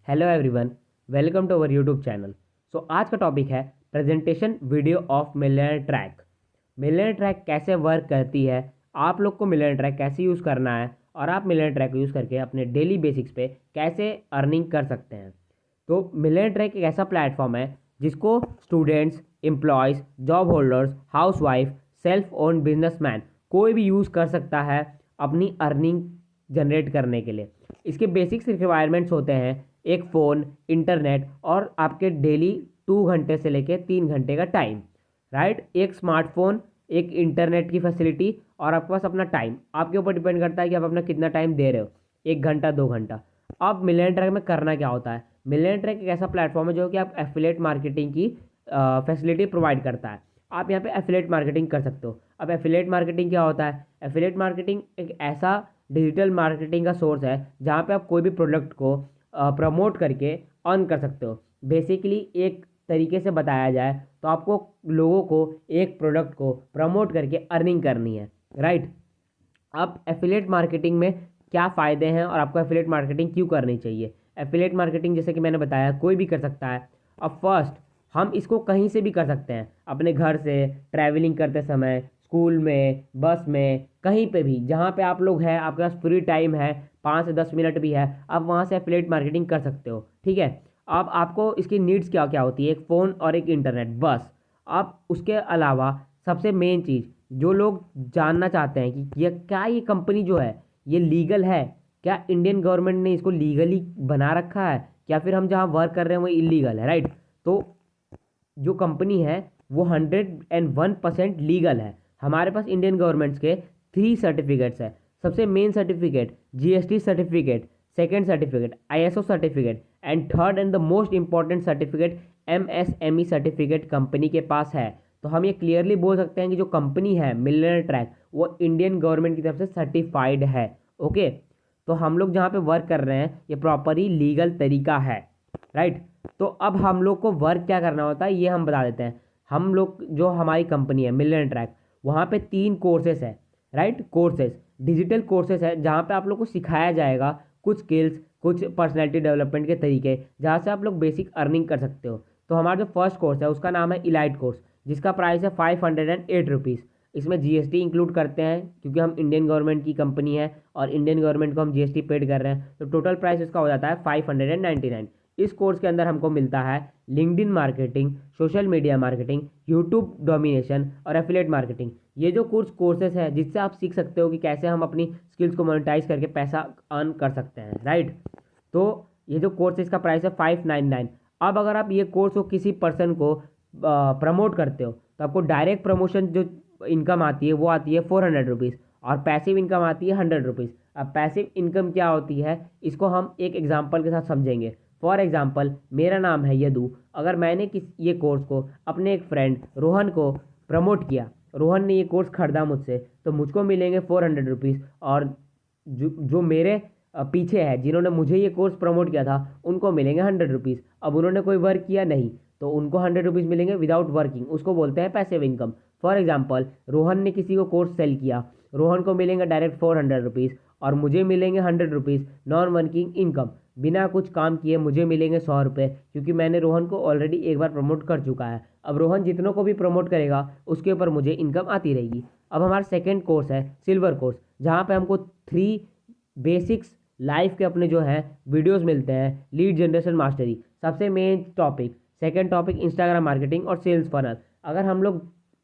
Hello everyone, welcome to our YouTube channel. आज का topic है presentation video of millionaire track. Millionaire track कैसे work करती है, आप लोग को मिलियनर ट्रैक कैसे यूज़ करना है और आप मिलियनर ट्रैक को यूज़ करके अपने डेली बेसिक्स पे कैसे अर्निंग कर सकते हैं। तो मिलियनर ट्रैक एक ऐसा प्लेटफॉर्म है जिसको students, employees, job holders, housewife, self owned businessman कोई भी यूज़ कर सकता है अपनी अर्निंग जनरेट करने के लिए। इसके बेसिक्स रिक्वायरमेंट्स होते हैं एक फ़ोन, इंटरनेट और आपके डेली 2 घंटे से लेके 3 घंटे का टाइम। राइट, एक स्मार्टफोन, एक इंटरनेट की फैसिलिटी और आपके पास अपना टाइम। आपके ऊपर डिपेंड करता है कि आप अपना कितना टाइम दे रहे हो, 1 घंटा 2 घंटा। अब मिलियनर ट्रैक में करना क्या होता है? मिलियनर ट्रैक एक ऐसा प्लेटफॉर्म है जो कि आप एफिलिएट मार्केटिंग की फैसिलिटी प्रोवाइड करता है। आप यहाँ पे एफिलिएट मार्केटिंग कर सकते हो। अब एफिलिएट मार्केटिंग क्या होता है? एफिलिएट मार्केटिंग एक ऐसा डिजिटल मार्केटिंग का सोर्स है जहाँ पे आप कोई भी प्रोडक्ट को प्रमोट करके अर्न कर सकते हो। बेसिकली एक तरीके से बताया जाए तो आपको लोगों को एक प्रोडक्ट को प्रमोट करके अर्निंग करनी है। राइट, अब एफिलिएट मार्केटिंग में क्या फ़ायदे हैं और आपको एफिलिएट मार्केटिंग क्यों करनी चाहिए? एफिलिएट मार्केटिंग जैसे कि मैंने बताया कोई भी कर सकता है। अब फर्स्ट, हम इसको कहीं से भी कर सकते हैं, अपने घर से, ट्रैवलिंग करते समय, स्कूल में, बस में, कहीं पे भी जहाँ पे आप लोग हैं, आपके पास फ्री टाइम है, 5 से 10 मिनट भी है, आप वहाँ से एफिलिएट मार्केटिंग कर सकते हो। ठीक है। अब आपको इसकी नीड्स क्या क्या होती है? एक फ़ोन और एक इंटरनेट, बस। आप उसके अलावा सबसे मेन चीज़ जो लोग जानना चाहते हैं कि ये कंपनी जो है ये लीगल है, क्या इंडियन गवर्नमेंट ने इसको लीगली बना रखा है, या फिर हम जहाँ वर्क कर रहे हैं वो इलीगल है। राइट, तो जो कंपनी है वो 101% लीगल है। हमारे पास इंडियन गवर्नमेंट्स के 3 सर्टिफिकेट्स है। सबसे main certificate GST certificate, second certificate ISO certificate and third and the most important certificate MSME certificate company के पास है। तो हम ये क्लियरली बोल सकते हैं कि जो कंपनी है मिलियनर ट्रैक वो इंडियन गवर्नमेंट की तरफ से सर्टिफाइड है। ओके, तो हम लोग जहाँ पे वर्क कर रहे हैं ये प्रॉपरली लीगल तरीका है। राइट, तो अब हम लोग को वर्क क्या करना होता है ये हम बता देते हैं। हम लोग जो हमारी कंपनी है मिलियनर ट्रैक, वहाँ पे 3 कोर्सेस है। राइट, कोर्सेस डिजिटल कोर्सेस है जहाँ पे आप लोग को सिखाया जाएगा कुछ स्किल्स, कुछ पर्सनैलिटी डेवलपमेंट के तरीके, जहाँ से आप लोग बेसिक अर्निंग कर सकते हो। तो हमारा जो फर्स्ट कोर्स है उसका नाम है इलाइट कोर्स, जिसका प्राइस है 508 रुपीज़। इसमें जीएसटी इंक्लूड करते हैं क्योंकि हम इंडियन गवर्नमेंट की कंपनी है और इंडियन गवर्नमेंट को हम जीएसटी पेड कर रहे हैं, तो टोटल प्राइस इसका हो जाता है 599। इस कोर्स के अंदर हमको मिलता है LinkedIn marketing, social media marketing, YouTube domination और एफिलिएट मार्केटिंग। ये जो कोर्सेस है जिससे आप सीख सकते हो कि कैसे हम अपनी स्किल्स को मोनेटाइज करके पैसा अर्न कर सकते हैं। राइट, तो ये जो कोर्स है इसका प्राइस है 599। अब अगर आप ये कोर्स को किसी पर्सन को प्रमोट करते हो तो आपको डायरेक्ट प्रमोशन जो इनकम आती है वो आती है 400 रुपीज़ और पैसिव इनकम आती है 100 रुपीज़। अब पैसिव इनकम क्या होती है इसको हम एक एग्जाम्पल के साथ समझेंगे। फॉर एग्जाम्पल, मेरा नाम है यदु। अगर मैंने ये कोर्स को अपने एक फ्रेंड रोहन को प्रमोट किया, रोहन ने ये कोर्स खरीदा मुझसे, तो मुझको मिलेंगे 400 रुपीज़। और जो मेरे पीछे है जिन्होंने मुझे ये कोर्स प्रमोट किया था उनको मिलेंगे 100 रुपीज़। अब उन्होंने कोई वर्क किया नहीं तो उनको 100 रुपीज़ मिलेंगे विदाउट वर्किंग, उसको बोलते हैं passive income. For example, Rohan ने किसी को कोर्स सेल किया, रोहन को मिलेंगे डायरेक्ट 400 रुपीज़ और मुझे मिलेंगे 100 रुपीज़ नॉन वर्किंग इनकम। बिना कुछ काम किए मुझे मिलेंगे 100 रुपये, क्योंकि मैंने रोहन को ऑलरेडी एक बार प्रमोट कर चुका है। अब रोहन जितनों को भी प्रमोट करेगा उसके ऊपर मुझे इनकम आती रहेगी। अब हमारा सेकेंड कोर्स है सिल्वर कोर्स, जहाँ पे हमको 3 बेसिक्स लाइफ के अपने जो हैं वीडियोस मिलते हैं। लीड जनरेशन मास्टरी सबसे main topic, second topic Instagram marketing और सेल्स फनल। अगर हम लोग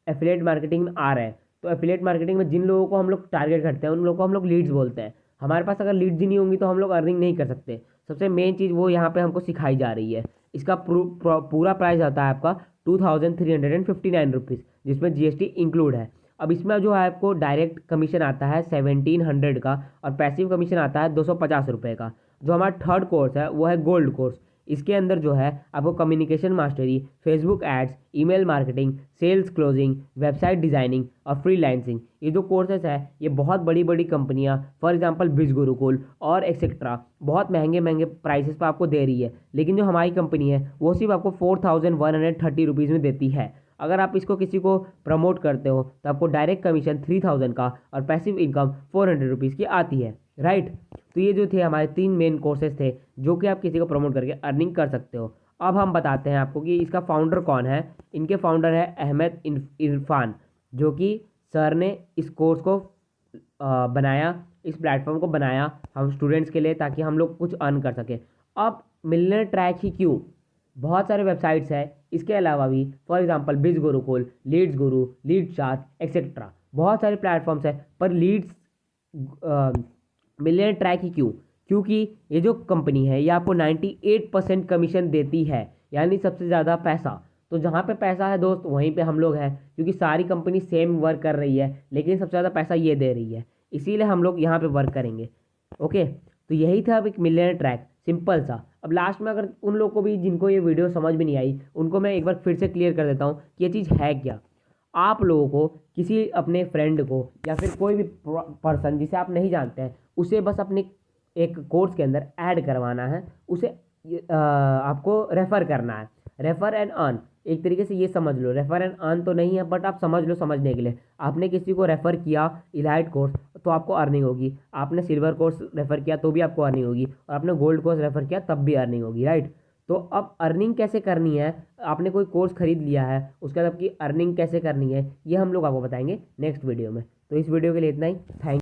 एफिलिएट मार्केटिंग में आ रहे हैं तो एफिलिएट मार्केटिंग में जिन लोगों को हम लोग टारगेट करते हैं उन लोगों को हम लोग लीड्स बोलते हैं। हमारे पास अगर लीड्स ही नहीं होंगी तो हम लोग अर्निंग नहीं कर सकते। सबसे मेन चीज़ वो यहाँ पे हमको सिखाई जा रही है। इसका पूरा प्राइस आता है आपका 2359 रुपीज़, जिसमें जीएसटी इंक्लूड है। अब इसमें जो है आपको डायरेक्ट कमीशन आता है 1700 का और पैसिव कमीशन आता है 250 रुपये का। जो हमारा थर्ड कोर्स है वो है गोल्ड कोर्स। इसके अंदर जो है आपको communication mastery, Facebook ads, email marketing, sales closing, website designing और फ्रीलांसिंग, ये जो कोर्सेस है ये बहुत बड़ी बड़ी कंपनियां, फॉर एग्जांपल बिज गुरुकुल और एक्सेट्रा, बहुत महंगे महंगे प्राइसेस पर आपको दे रही है। लेकिन जो हमारी कंपनी है वो सिर्फ आपको 4130 रुपीज़ में देती है। अगर आप इसको किसी को प्रमोट करते हो तो आपको डायरेक्ट कमीशन 3000 का और पैसिव इनकम 400 रुपीज़ की आती है, राइट। तो ये जो थे हमारे 3 मेन कोर्सेज थे जो कि आप किसी को प्रमोट करके अर्निंग कर सकते हो। अब हम बताते हैं आपको कि इसका फाउंडर कौन है। इनके फाउंडर है अहमद इरफान, जो कि सर ने इस कोर्स को बनाया, इस प्लेटफॉर्म को बनाया हम स्टूडेंट्स के लिए, ताकि हम लोग कुछ अर्न कर सकें। अब मिलियनेयर ट्रैक ही क्यों, बहुत सारे वेबसाइट्स हैं इसके अलावा भी, फॉर एग्जांपल बिज गुरुकुल, लीड्स गुरु, लीड चार्ट एक्सेट्रा, बहुत सारे प्लेटफॉर्म्स हैं। पर लीड्स मिलियनेयर ट्रैक ही क्यों, क्योंकि ये जो कंपनी है ये आपको 98% कमीशन देती है, यानी सबसे ज़्यादा पैसा। तो जहाँ पे पैसा है दोस्त वहीं पे हम लोग हैं, क्योंकि सारी कंपनी सेम वर्क कर रही है लेकिन सबसे ज़्यादा पैसा ये दे रही है, इसीलिए हम लोग यहाँ पे वर्क करेंगे। ओके, तो यही था अब एक मिलियनेयर ट्रैक, सिंपल सा। अब लास्ट में अगर उन लोग को भी जिनको ये वीडियो समझ में नहीं आई उनको मैं एक बार फिर से क्लियर कर देता हूँ कि ये चीज़ है क्या। आप लोगों को किसी अपने फ्रेंड को या फिर कोई भी पर्सन जिसे आप नहीं जानते हैं उसे बस अपने एक कोर्स के अंदर ऐड करवाना है, उसे आपको रेफ़र करना है। रेफ़र एंड अर्न, एक तरीके से ये समझ लो, रेफ़र एंड अर्न तो नहीं है बट आप समझ लो समझने के लिए। आपने किसी को रेफ़र किया इलाइट कोर्स तो आपको अर्निंग होगी, आपने सिल्वर कोर्स रेफ़र किया तो भी आपको अर्निंग होगी, और आपने गोल्ड कोर्स रेफ़र किया तब भी अर्निंग होगी, राइट। तो अब अर्निंग कैसे करनी है, आपने कोई कोर्स खरीद लिया है उसके बाद आपकी अर्निंग कैसे करनी है ये हम लोग आपको बताएंगे नेक्स्ट वीडियो में। तो इस वीडियो के लिए इतना ही, थैंक